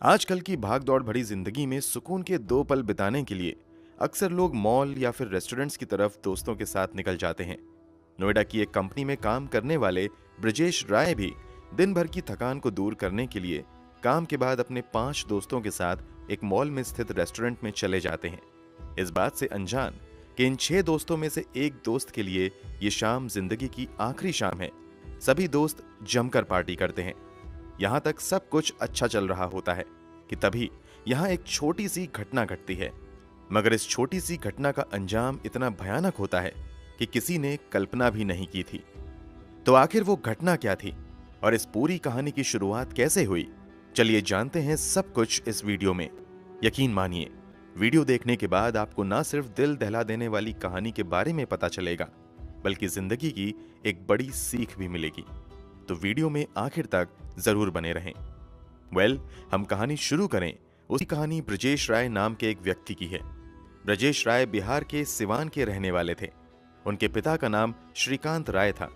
आजकल की भागदौड़ भरी जिंदगी में सुकून के 2 पल बिताने के लिए अक्सर लोग मॉल या फिर रेस्टोरेंट्स की तरफ दोस्तों के साथ निकल जाते हैं। नोएडा की एक कंपनी में काम करने वाले ब्रजेश राय भी दिन भर की थकान को दूर करने के लिए काम के बाद अपने 5 दोस्तों के साथ एक मॉल में स्थित रेस्टोरेंट में चले जाते हैं। इस बात से अनजान कि इन 6 दोस्तों में से एक दोस्त के लिए ये शाम जिंदगी की आखिरी शाम है। सभी दोस्त जमकर पार्टी करते हैं। यहां तक सब कुछ अच्छा चल रहा होता है कि तभी यहां एक छोटी सी घटना घटती है। मगर इस छोटी सी घटना का अंजाम इतना भयानक होता है कि किसी ने कल्पना भी नहीं की थी। तो आखिर वो घटना क्या थी और इस पूरी कहानी की शुरुआत कैसे हुई, चलिए जानते हैं सब कुछ इस वीडियो में। यकीन मानिए, वीडियो देखने के बाद आपको ना सिर्फ दिल दहला देने वाली कहानी के बारे में पता चलेगा, बल्कि जिंदगी की एक बड़ी सीख भी मिलेगी। तो वीडियो में आखिर तक जरूर बने रहें। हम कहानी शुरू करें उसी कहानी ब्रजेश राय नाम के एक व्यक्ति की है। ब्रजेश राय बिहार के सिवान के रहने वाले थे। उनके पिता का नाम श्रीकांत राय था।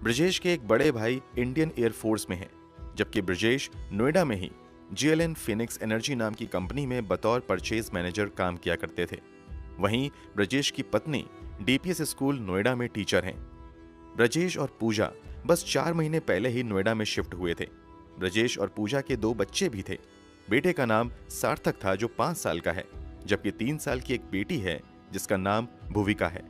ब्रजेश के एक बड़े भाई इंडियन एयरफोर्स में हैं, जबकि ब्रजेश नोएडा में ही GLN फिनिक्स एनर्जी नाम की कंपनी में बतौर परचेज मैनेजर काम किया करते थे। वहीं ब्रजेश की पत्नी DPS स्कूल नोएडा में टीचर हैं। ब्रजेश और पूजा बस 4 महीने पहले ही नोएडा में शिफ्ट हुए थे। ब्रजेश और पूजा के 2 बच्चे भी थे। बेटे का नाम सार्थक था जो 5 साल का है, जबकि 3 साल की एक बेटी है जिसका नाम भुविका है।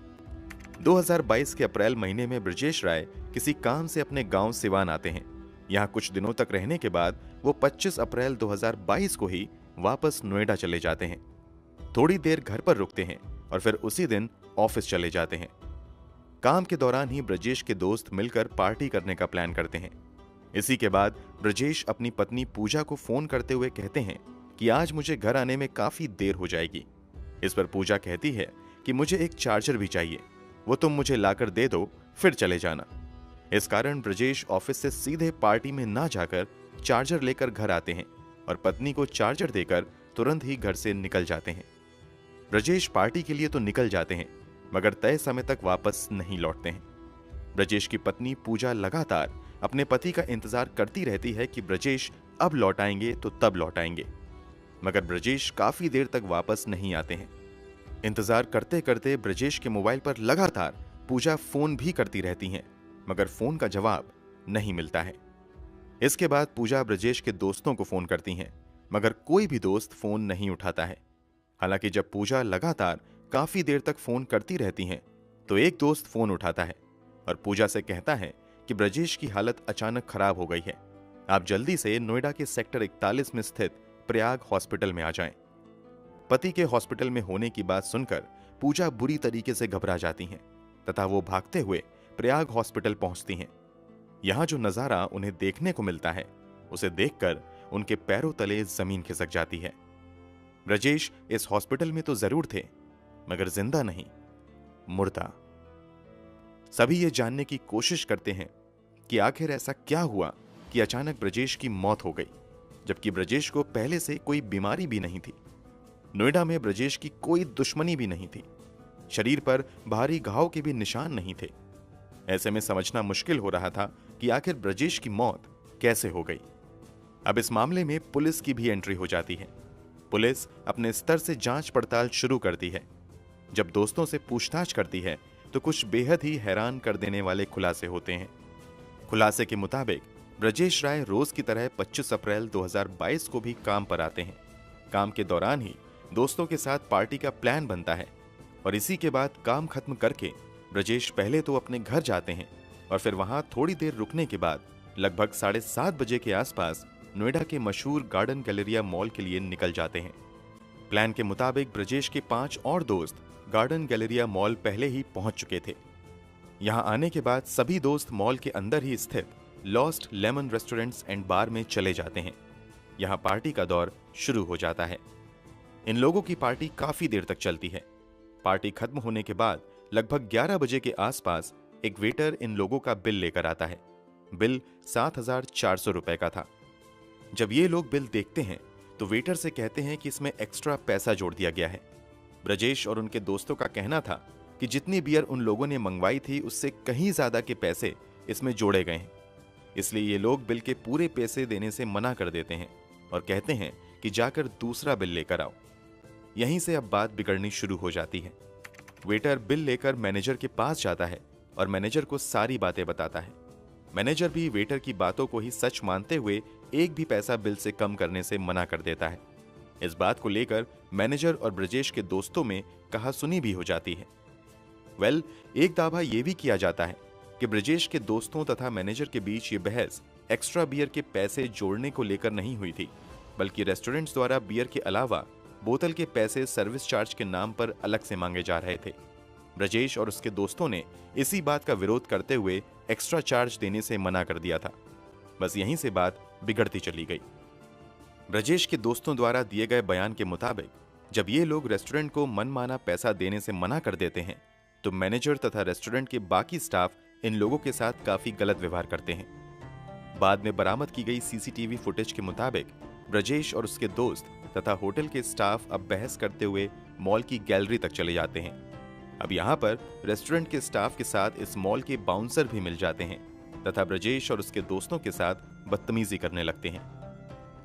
2022 के अप्रैल महीने में ब्रजेश राय किसी काम से अपने गांव सिवान आते हैं। यहां कुछ दिनों तक रहने के बाद वो 25 अप्रैल 2022 को ही वापस नोएडा चले जाते हैं। थोड़ी देर घर पर रुकते हैं और फिर उसी दिन ऑफिस चले जाते हैं। काम के दौरान ही ब्रजेश के दोस्त मिलकर पार्टी करने का प्लान करते हैं। इसी के बाद ब्रजेश अपनी पत्नी पूजा को फोन करते हुए कहते हैं कि आज मुझे घर आने में काफी देर हो जाएगी। इस पर पूजा कहती है कि मुझे एक चार्जर भी चाहिए, वो तुम मुझे लाकर दे दो, फिर चले जाना। इस कारण ब्रजेश ऑफिस से सीधे पार्टी में ना जाकर चार्जर लेकर घर आते हैं और पत्नी को चार्जर देकर तुरंत ही घर से निकल जाते हैं। ब्रजेश पार्टी के लिए तो निकल जाते हैं, मगर तय समय तक वापस नहीं लौटते हैं। ब्रजेश की पत्नी पूजा लगातार अपने पति का इंतजार करती रहती है कि ब्रजेश अब लौट आएंगे तो तब लौट आएंगे, मगर ब्रजेश काफी देर तक वापस नहीं आते हैं। इंतजार करते करते ब्रजेश के मोबाइल पर लगातार पूजा फोन भी करती रहती हैं, मगर फोन का जवाब नहीं मिलता है। इसके बाद पूजा ब्रजेश के दोस्तों को फोन करती हैं, मगर कोई भी दोस्त फोन नहीं उठाता है। हालांकि जब पूजा लगातार काफी देर तक फोन करती रहती हैं, तो एक दोस्त फोन उठाता है और पूजा से कहता है कि ब्रजेश की हालत अचानक खराब हो गई है, आप जल्दी से नोएडा के सेक्टर 41 में स्थित प्रयाग हॉस्पिटल में आ जाएं। पति के हॉस्पिटल में होने की बात सुनकर पूजा बुरी तरीके से घबरा जाती हैं तथा वो भागते हुए प्रयाग हॉस्पिटल पहुंचती हैं। यहां जो नजारा उन्हें देखने को मिलता है, उसे देखकर उनके पैरों तले जमीन खिसक जाती है। ब्रजेश इस हॉस्पिटल में तो जरूर थे, मगर जिंदा नहीं, मुर्दा। सभी ये जानने की कोशिश करते हैं कि आखिर ऐसा क्या हुआ कि अचानक ब्रजेश की मौत हो गई, जबकि ब्रजेश को पहले से कोई बीमारी भी नहीं थी। नोएडा में ब्रजेश की कोई दुश्मनी भी नहीं थी। शरीर पर भारी घाव के भी निशान नहीं थे। ऐसे में समझना मुश्किल हो रहा था कि आखिर ब्रजेश की मौत कैसे हो गई। अब इस मामले में पुलिस की भी एंट्री हो जाती है। पुलिस अपने स्तर से जांच पड़ताल शुरू करती है। जब दोस्तों से पूछताछ करती है तो कुछ बेहद ही हैरान कर देने वाले खुलासे होते हैं। खुलासे के मुताबिक ब्रजेश राय रोज की तरह 25 अप्रैल 2022 को भी काम पर आते हैं। काम के दौरान ही दोस्तों के साथ पार्टी का प्लान बनता है और इसी के बाद काम खत्म करके ब्रजेश पहले तो अपने घर जाते हैं और फिर वहां थोड़ी देर रुकने के बाद लगभग 7:30 बजे के आसपास नोएडा के मशहूर गार्डन गैलेरिया मॉल के लिए निकल जाते हैं। प्लान के मुताबिक ब्रजेश के 5 और दोस्त गार्डन गैलेरिया मॉल पहले ही पहुंच चुके थे। यहां आने के बाद सभी दोस्त मॉल के अंदर ही स्थित लॉस्ट लेमन रेस्टोरेंट्स एंड बार में चले जाते हैं। यहां पार्टी का दौर शुरू हो जाता है। इन लोगों की पार्टी काफी देर तक चलती है। पार्टी खत्म होने के बाद लगभग 11 बजे के आसपास एक वेटर इन लोगों का बिल लेकर आता है। बिल 7,400 रुपए का था। जब ये लोग बिल देखते हैं तो वेटर से कहते हैं कि इसमें एक्स्ट्रा पैसा जोड़ दिया गया है। ब्रजेश और उनके दोस्तों का कहना था कि जितनी बियर उन लोगों ने मंगवाई थी उससे कहीं ज्यादा के पैसे इसमें जोड़े गए हैं। इसलिए ये लोग बिल के पूरे पैसे देने से मना कर देते हैं और कहते हैं कि जाकर दूसरा बिल लेकर आओ। यहीं से अब बात बिगड़नी शुरू हो जाती है। वेटर बिल लेकर मैनेजर के पास जाता है और मैनेजर को सारी बातें बताता है। मैनेजर भी वेटर की बातों को ही सच मानते हुए एक भी पैसा बिल से कम करने से मना कर देता है। इस बात को लेकर मैनेजर और ब्रजेश के दोस्तों में कहासुनी भी हो जाती है। एक दावा यह भी किया जाता है कि ब्रजेश के दोस्तों तथा मैनेजर के बीच ये बहस एक्स्ट्रा बियर के पैसे जोड़ने को लेकर नहीं हुई थी, बल्कि रेस्टोरेंट्स द्वारा बियर के अलावा बोतल के पैसे सर्विस चार्ज के नाम पर अलग से मांगे जा रहे थे। ब्रजेश और उसके दोस्तों ने इसी बात का विरोध करते हुए एक्स्ट्रा चार्ज देने से मना कर दिया था। बस यहीं से बात बिगड़ती चली गई। ब्रजेश के दोस्तों द्वारा दिए गए बयान के मुताबिक जब ये लोग रेस्टोरेंट को मनमाना पैसा देने से मना कर देते हैं, तो मैनेजर तथा रेस्टोरेंट के बाकी स्टाफ इन लोगों के साथ काफी गलत व्यवहार करते हैं। बाद में बरामद की गई सीसीटीवी फुटेज के मुताबिक ब्रजेश और उसके दोस्त तथा होटल के स्टाफ अब बहस करते हुए मॉल की गैलरी तक चले जाते हैं। अब यहाँ पर रेस्टोरेंट के स्टाफ के साथ इस मॉल के बाउंसर भी मिल जाते हैं तथा ब्रजेश और उसके दोस्तों के साथ बदतमीजी करने लगते हैं।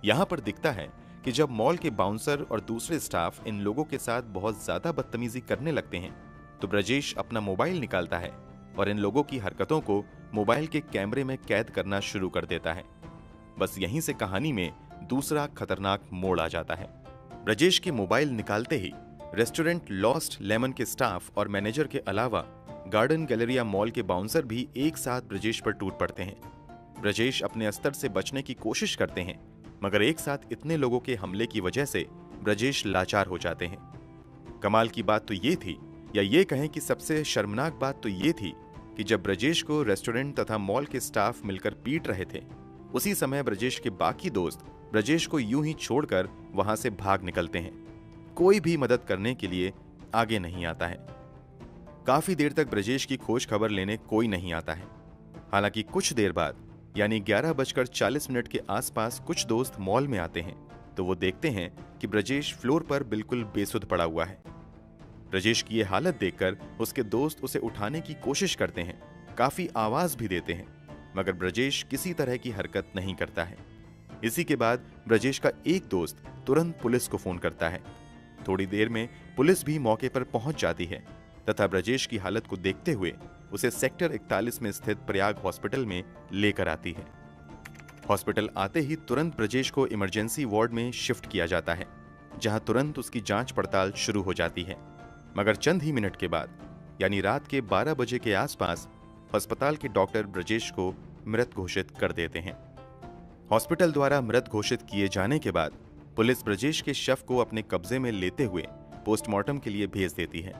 यहाँ पर दिखता है कि जब मॉल के बाउंसर और दूसरे स्टाफ इन लोगों के साथ बहुत ज्यादा बदतमीजी करने लगते हैं, तो ब्रजेश अपना मोबाइल निकालता है और इन लोगों की हरकतों को मोबाइल के कैमरे में कैद करना शुरू कर देता है। बस यहीं से कहानी में दूसरा खतरनाक मोड़ आ जाता है। ब्रजेश के मोबाइल निकालते ही रेस्टोरेंट लॉस्ट लेमन के स्टाफ और मैनेजर के अलावा गार्डन गैलेरिया मॉल के बाउंसर भी एक साथ ब्रजेश पर टूट पड़ते हैं। ब्रजेश अपने अस्तर से बचने की कोशिश करते हैं, मगर एक साथ इतने लोगों के हमले की वजह से ब्रजेश लाचार हो जाते हैं। कमाल की बात तो ये थी, या ये कहें कि सबसे शर्मनाक बात तो ये थी कि जब ब्रजेश को रेस्टोरेंट तथा मॉल के स्टाफ मिलकर पीट रहे थे, उसी समय ब्रजेश के बाकी दोस्त ब्रजेश को यूं ही छोड़कर वहां से भाग निकलते हैं। कोई भी मदद करने के लिए आगे नहीं आता है। काफी देर तक ब्रजेश की खोज खबर लेने कोई नहीं आता है। हालांकि कुछ देर बाद यानी 11:40 के आसपास कुछ दोस्त मॉल में आते हैं, तो वो देखते हैं कि ब्रजेश फ्लोर पर बिल्कुल बेसुध पड़ा हुआ है। ब्रजेश की ये हालत देखकर उसके दोस्त उसे उठाने की कोशिश करते हैं, काफी आवाज भी देते हैं, मगर ब्रजेश किसी तरह की हरकत नहीं करता है। इसी के बाद ब्रजेश का एक दोस्त तुरंत पुलिस को फोन करता है। थोड़ी देर में पुलिस भी मौके पर पहुंच जाती है तथा ब्रजेश की हालत को देखते हुए उसे सेक्टर 41 में स्थित प्रयाग हॉस्पिटल में लेकर आती है। हॉस्पिटल आते ही तुरंत ब्रजेश को इमरजेंसी वार्ड में शिफ्ट किया जाता है, जहां तुरंत उसकी जांच पड़ताल शुरू हो जाती है। मगर चंद ही मिनट के बाद यानी रात के 12 बजे के आसपास अस्पताल के डॉक्टर ब्रजेश को मृत घोषित कर देते हैं। हॉस्पिटल द्वारा मृत घोषित किए जाने के बाद पुलिस ब्रजेश के शव को अपने कब्जे में लेते हुए पोस्टमार्टम के लिए भेज देती है।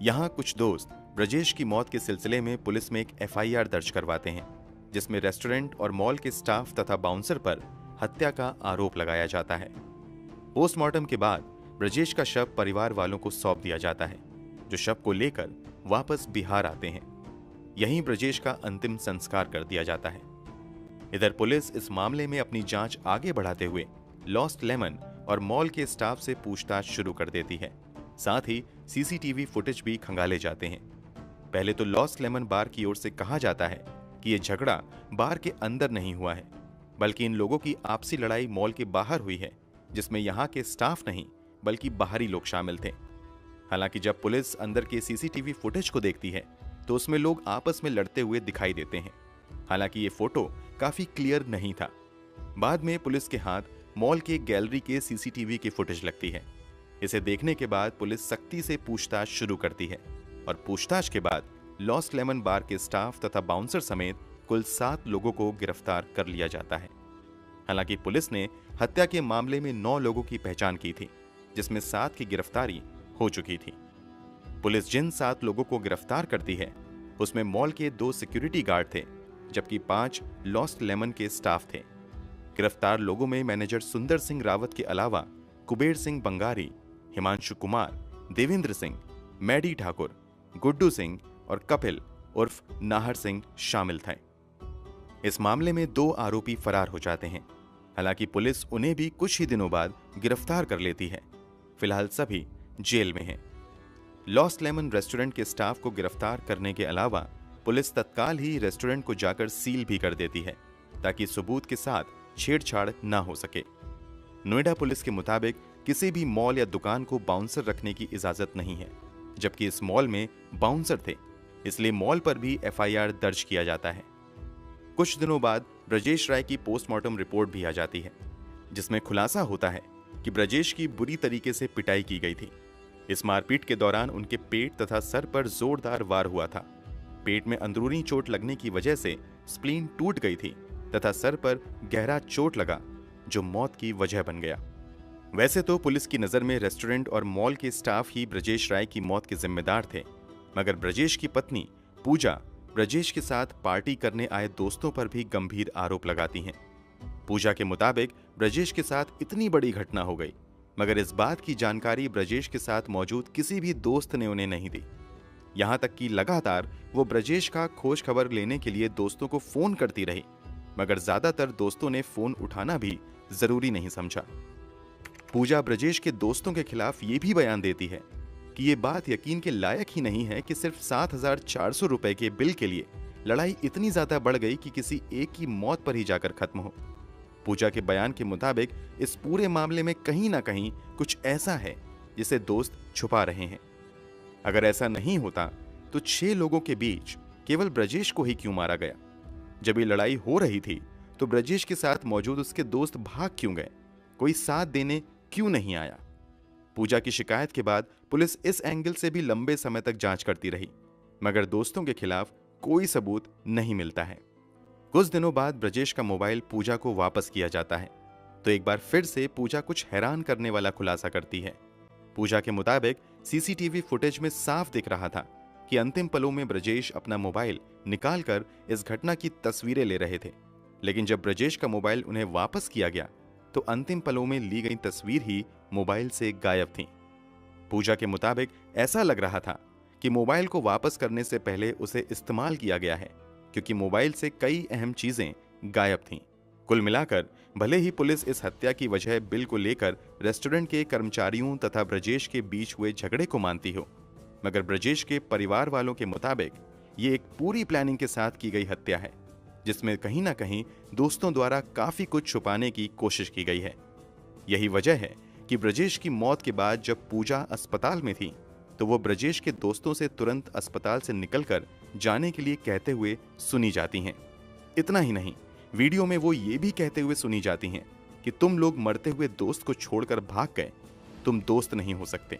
यहाँ कुछ दोस्त ब्रजेश की मौत के सिलसिले में पुलिस में एक एफआईआर दर्ज करवाते हैं, जिसमें रेस्टोरेंट और मॉल के स्टाफ तथा बाउंसर पर हत्या का आरोप लगाया जाता है। पोस्टमार्टम के बाद ब्रजेश का शव परिवार वालों को सौंप दिया जाता है, जो शव को लेकर वापस बिहार आते हैं। यहीं ब्रजेश का अंतिम संस्कार कर दिया जाता है। इधर पुलिस इस मामले में अपनी जांच आगे बढ़ाते हुए लॉस्ट लेमन और मॉल के स्टाफ से पूछताछ शुरू कर देती है। साथ ही सीसीटीवी फुटेज भी खंगाले जाते हैं। पहले तो लॉस्ट लेमन बार की ओर से कहा जाता है कि यह झगड़ा बार के अंदर नहीं हुआ है, बल्कि इन लोगों की आपसी लड़ाई मॉल के बाहर हुई है, जिसमें यहाँ के स्टाफ नहीं बल्कि बाहरी लोग शामिल थे। हालांकि जब पुलिस अंदर के सीसीटीवी फुटेज को देखती है, तो उसमें लोग आपस में लड़ते हुए दिखाई देते हैं। हालांकि ये फोटो काफी क्लियर नहीं था। बाद में पुलिस के हाथ मॉल के गैलरी के सीसीटीवी की फुटेज लगती है। इसे देखने के बाद पुलिस सख्ती से पूछताछ शुरू करती है और पूछताछ के बाद लॉस्ट लेमन बार के स्टाफ तथा बाउंसर समेत कुल 7 लोगों को गिरफ्तार कर लिया जाता है। हालांकि पुलिस ने हत्या के मामले में 9 लोगों की पहचान की थी, जिसमें 7 की गिरफ्तारी हो चुकी थी। पुलिस जिन 7 लोगों को गिरफ्तार करती है, उसमें मॉल के 2 सिक्योरिटी गार्ड थे, जबकि 5 लॉस्ट लेमन के स्टाफ थे। गिरफ्तार लोगों में मैनेजर सुंदर सिंह रावत के अलावा कुबेर सिंह बंगारी, हिमांशु कुमार, देवेंद्र सिंह, मैडी ठाकुर, गुड्डू सिंह और कपिल उर्फ नाहर सिंह शामिल थे। इस मामले में 2 आरोपी फरार हो जाते हैं। हालांकि पुलिस उन्हें भी कुछ ही दिनों बाद गिरफ्तार कर लेती है। फिलहाल सभी जेल में हैं। लॉस्ट लेमन रेस्टोरेंट के स्टाफ को गिरफ्तार करने के अलावा पुलिस तत्काल ही रेस्टोरेंट को जाकर सील भी कर देती है, ताकि सबूत के साथ छेड़छाड़ ना हो सके। नोएडा पुलिस के मुताबिक किसी भी मॉल या दुकान को बाउंसर रखने की इजाजत नहीं है, जबकि इस मॉल में बाउंसर थे, इसलिए मॉल पर भी एफआईआर दर्ज किया जाता है। कुछ दिनों बाद ब्रजेश राय की पोस्टमार्टम रिपोर्ट भी आ जाती है, जिसमें खुलासा होता है कि ब्रजेश की बुरी तरीके से पिटाई की गई थी। इस मारपीट के दौरान उनके पेट तथा सर पर जोरदार वार हुआ था। पेट में अंदरूनी चोट लगने की वजह से स्प्लीन टूट गई थी तथा सर पर गहरा चोट लगा, जो मौत की वजह बन गया। वैसे तो पुलिस की नजर में रेस्टोरेंट और मॉल के स्टाफ ही ब्रजेश राय की मौत के जिम्मेदार थे, मगर ब्रजेश की पत्नी पूजा ब्रजेश के साथ पार्टी करने आए दोस्तों पर भी गंभीर आरोप लगाती हैं। पूजा के मुताबिक ब्रजेश के साथ इतनी बड़ी घटना हो गई, मगर इस बात की जानकारी ब्रजेश के साथ मौजूद किसी भी दोस्त ने उन्हें नहीं दी। यहां तक कि लगातार वो ब्रजेश का खोज खबर लेने के लिए दोस्तों को फोन करती रही, मगर ज्यादातर दोस्तों ने फोन उठाना भी जरूरी नहीं समझा। पूजा ब्रजेश के दोस्तों के खिलाफ ये भी बयान देती है कि ये बात यकीन के लायक ही नहीं है कि सिर्फ 7,400 रुपए के बिल के लिए लड़ाई इतनी ज्यादा बढ़ गई कि किसी एक की मौत पर ही जाकर खत्म हो। पूजा के बयान के मुताबिक इस पूरे मामले में कहीं ना कहीं कुछ ऐसा है जिसे दोस्त छुपा रहे हैं। अगर ऐसा नहीं होता तो 6 लोगों के बीच केवल ब्रजेश को ही क्यों मारा गया? जब ये लड़ाई हो रही थी तो ब्रजेश के साथ मौजूद उसके दोस्त भाग क्यों गए? कोई साथ देने क्यों नहीं आया? पूजा की शिकायत के बाद पुलिस इस एंगल से भी लंबे समय तक जांच करती रही, मगर दोस्तों के खिलाफ कोई सबूत नहीं मिलता है। कुछ दिनों बाद ब्रजेश का मोबाइल पूजा को वापस किया जाता है, तो एक बार फिर से पूजा कुछ हैरान करने वाला खुलासा करती है। पूजा के मुताबिक सीसीटीवी फुटेज में साफ दिख रहा था कि अंतिम पलों में ब्रजेश अपना मोबाइल निकालकर इस घटना की तस्वीरें ले रहे थे, लेकिन जब ब्रजेश का मोबाइल उन्हें वापस किया गया तो अंतिम पलों में ली गई तस्वीर ही मोबाइल से गायब थी। पूजा के मुताबिक ऐसा लग रहा था कि मोबाइल को वापस करने से पहले उसे इस्तेमाल किया गया है, क्योंकि मोबाइल से कई अहम चीजें गायब थीं। कुल मिलाकर भले ही पुलिस इस हत्या की वजह बिल को लेकर रेस्टोरेंट के कर्मचारियों तथा ब्रजेश के बीच हुए झगड़े को मानती हो, मगर ब्रजेश के परिवार वालों के मुताबिक ये एक पूरी प्लानिंग के साथ की गई हत्या है, जिसमें कहीं ना कहीं दोस्तों द्वारा काफी कुछ छुपाने की कोशिश की गई है। यही वजह है कि ब्रजेश की मौत के बाद जब पूजा अस्पताल में थी तो वो ब्रजेश के दोस्तों से तुरंत अस्पताल से निकलकर जाने के लिए कहते हुए सुनी जाती हैं। इतना ही नहीं, वीडियो में वो ये भी कहते हुए सुनी जाती हैं कि तुम लोग मरते हुए दोस्त को छोड़कर भाग गए, तुम दोस्त नहीं हो सकते,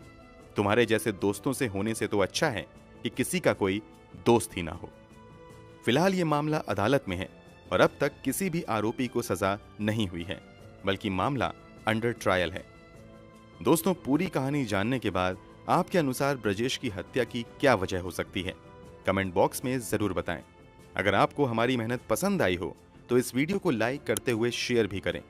तुम्हारे जैसे दोस्तों से होने से तो अच्छा है कि किसी का कोई दोस्त ही ना हो। फिलहाल ये मामला अदालत में है और अब तक किसी भी आरोपी को सजा नहीं हुई है, बल्कि मामला अंडर ट्रायल है। दोस्तों, पूरी कहानी जानने के बाद आपके अनुसार ब्रजेश की हत्या की क्या वजह हो सकती है? कमेंट बॉक्स में जरूर बताएं। अगर आपको हमारी मेहनत पसंद आई हो तो इस वीडियो को लाइक करते हुए शेयर भी करें